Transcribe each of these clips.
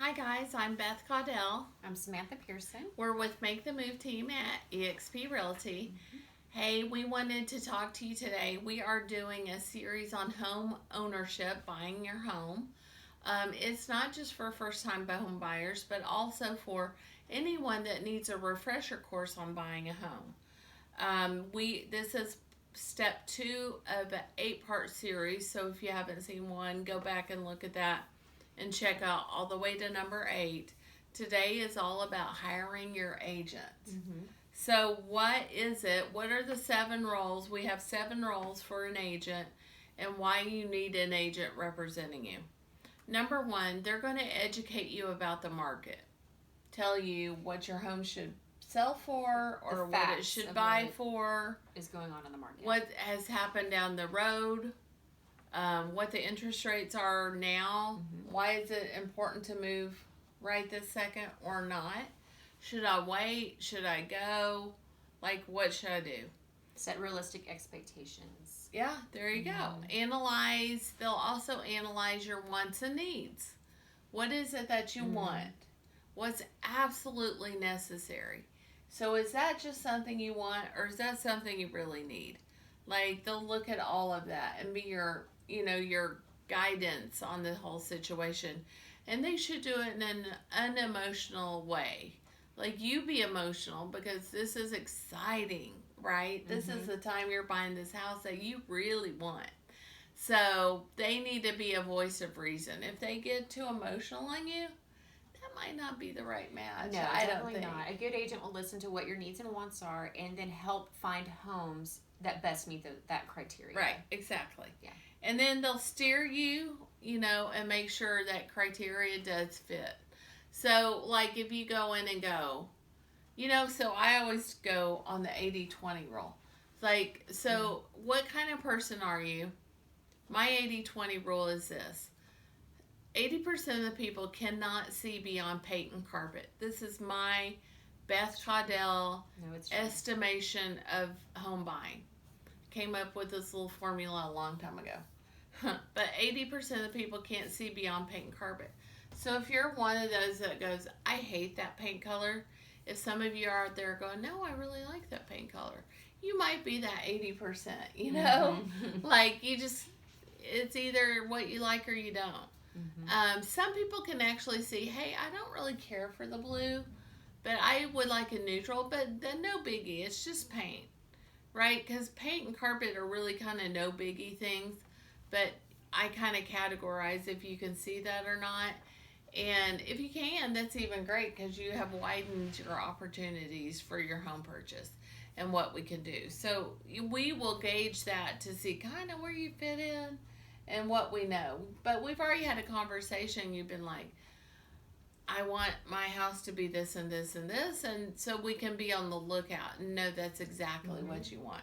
Hi guys, I'm Beth Caudell. I'm Samantha Pearson. We're with Make the Move team at eXp Realty. Mm-hmm. Hey, we wanted to talk to you today. We are doing a series on home ownership, buying your home. It's not just for first time home buyers, but also for anyone that needs a refresher course on buying a home. This is step 2 of an 8-part series. So if you haven't seen one, go back and look at that and check out all the way to number 8. Today is all about hiring your agent. Mm-hmm. So, what is it? What are the 7 roles? We have 7 roles for an agent and why you need an agent representing you. Number 1, they're going to educate you about the market, tell you what your home should sell for or what it should buy for, is going on in the market, what has happened down the road, what the interest rates are now. Mm-hmm. Why is it important to move right this second or not? Should I wait? Should I go? Like, what should I do? Set realistic expectations. Yeah, there you go. Analyze. They'll also analyze your wants and needs. What is it that you want? What's absolutely necessary? So is that just something you want, or is that something you really need? Like, they'll look at all of that and be your guidance on the whole situation. And they should do it in an unemotional way. Like, you be emotional because this is exciting, right? This is the time you're buying this house that you really want. So they need to be a voice of reason. If they get too emotional on you, that might not be the right match. No, I definitely don't think. not. A good agent will listen to what your needs and wants are and then help find homes that best meet that criteria. Right, exactly. Yeah. And then they'll steer you, and make sure that criteria does fit. So, like, if you go in and go, so I always go on the 80-20 rule. Like, so what kind of person are you? My 80-20 rule is this. 80% of the people cannot see beyond paint and carpet. This is my Beth Caudell estimation of home buying. Came up with this little formula a long time ago. But 80% of the people can't see beyond paint and carpet. So if you're one of those that goes, I hate that paint color, if some of you are out there going, no, I really like that paint color, you might be that 80%, Like, it's either what you like or you don't. Some people can actually see, hey, I don't really care for the blue, but I would like a neutral, but then no biggie, it's just paint, right? Because paint and carpet are really kind of no biggie things, but I kind of categorize if you can see that or not. And if you can, that's even great because you have widened your opportunities for your home purchase and what we can do. So we will gauge that to see kind of where you fit in and what we know. But we've already had a conversation. You've been like, I want my house to be this and this and this. And so we can be on the lookout and know that's exactly what you want.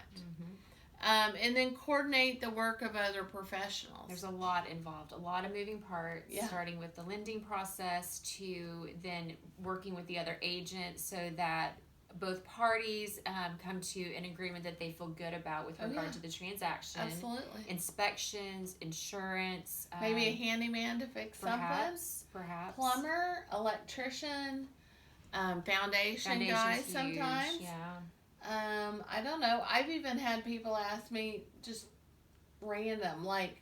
And then coordinate the work of other professionals. There's a lot involved, a lot of moving parts, starting with the lending process to then working with the other agent so that both parties come to an agreement that they feel good about with regard to the transaction. Absolutely. Inspections, insurance. Maybe a handyman to fix something. Perhaps. Plumber, electrician, foundation guy sometimes. Yeah. I don't know. I've even had people ask me just random, like,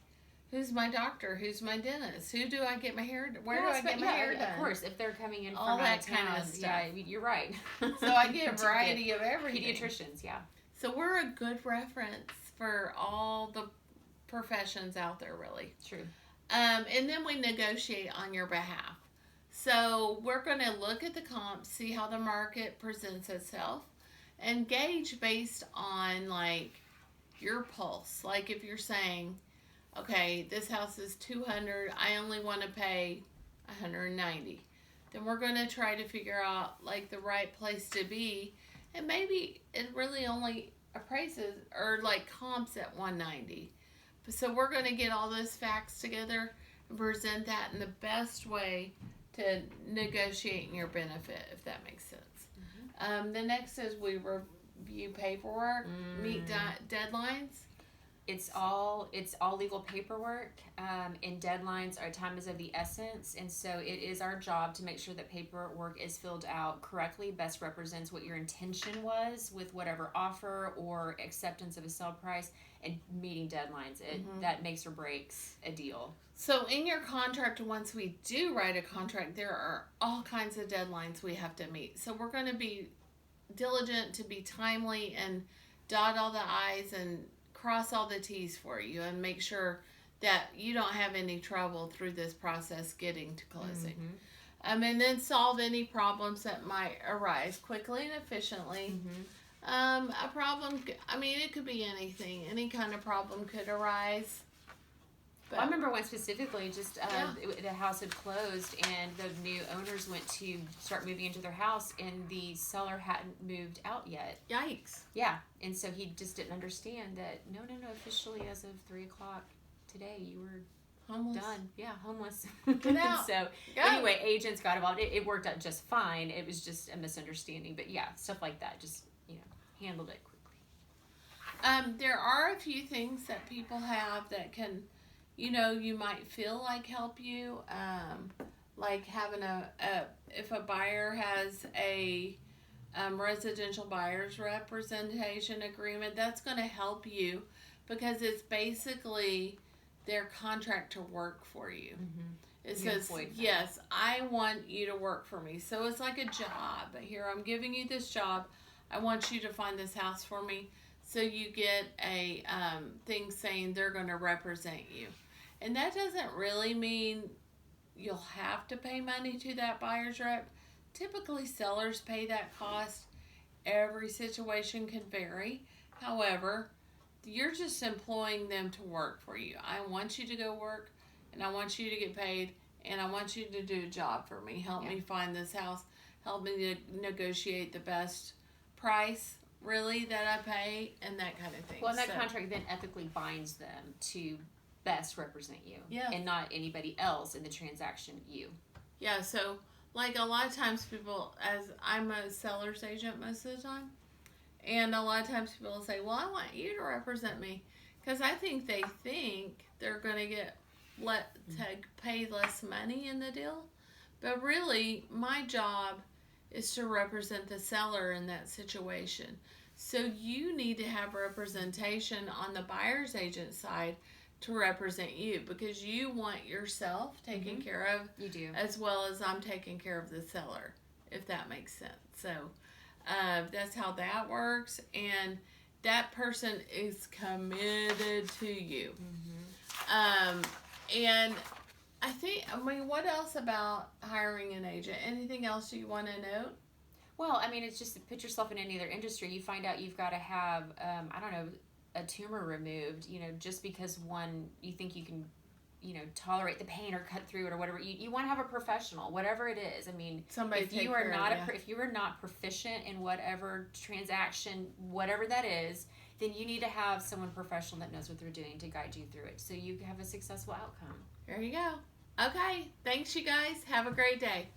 who's my doctor? Who's my dentist? Who do I get my hair? Where do I get my hair done? Of course, if they're coming in all from that out of town, kind of stuff. Yeah, you're right. So I get a variety of everything. Pediatricians, yeah. So we're a good reference for all the professions out there, really. True. And then we negotiate on your behalf. So we're going to look at the comps, see how the market presents itself, and gauge based on, like, your pulse. Like, if you're saying, okay, this house is $200, I only want to pay $190, then we're going to try to figure out, like, the right place to be. And maybe it really only appraises or, like, comps at $190. So we're going to get all those facts together and present that in the best way to negotiate in your benefit, if that makes sense. The next is we review paperwork, meet deadlines. It's all legal paperwork, and deadlines are time is of the essence, and so it is our job to make sure that paperwork is filled out correctly, best represents what your intention was with whatever offer or acceptance of a sale price, and meeting deadlines. That makes or breaks a deal. So in your contract, once we do write a contract, there are all kinds of deadlines we have to meet. So we're going to be diligent to be timely and dot all the I's and cross all the T's for you, and make sure that you don't have any trouble through this process getting to closing. And then solve any problems that might arise quickly and efficiently. A problem, I mean, it could be anything. Any kind of problem could arise. Well, I remember one specifically, just the house had closed and the new owners went to start moving into their house and the seller hadn't moved out yet. Yikes. Yeah, and so he just didn't understand that, no, officially as of 3:00 today, you were homeless. Done. Yeah, homeless. Get out. So anyway, agents got involved. It worked out just fine. It was just a misunderstanding. But yeah, stuff like that, just, handled it quickly. There are a few things that people have that can, you might feel like help you. Like having if a buyer has a residential buyer's representation agreement, that's going to help you because it's basically their contract to work for you. It says, yes, I want you to work for me. So it's like a job. Here, I'm giving you this job. I want you to find this house for me. So you get a thing saying they're going to represent you. And that doesn't really mean you'll have to pay money to that buyer's rep. Typically, sellers pay that cost. Every situation can vary. However, you're just employing them to work for you. I want you to go work, and I want you to get paid, and I want you to do a job for me. Help me find this house. Help me to negotiate the best price, really, that I pay, and that kind of thing. Well, and that contract then ethically binds them to best represent you. And not anybody else in the transaction, you. Yeah, so, like, a lot of times people, as I'm a seller's agent most of the time, and a lot of times people will say, well, I want you to represent me, because I think they think they're going to get to pay less money in the deal. But really, my job is to represent the seller in that situation. So you need to have representation on the buyer's agent side to represent you, because you want yourself taken care of. You do. As well as I'm taking care of the seller, if that makes sense. So that's how that works. And that person is committed to you. And what else about hiring an agent? Anything else you want to note? Well, it's just put yourself in any other industry. You find out you've got to have, a tumor removed, just because you think you can, tolerate the pain or cut through it or whatever. You want to have a professional, whatever it is. Somebody if you are not if you are not proficient in whatever transaction, whatever that is, then you need to have someone professional that knows what they're doing to guide you through it, so you have a successful outcome. There you go. Okay, thanks you guys. Have a great day.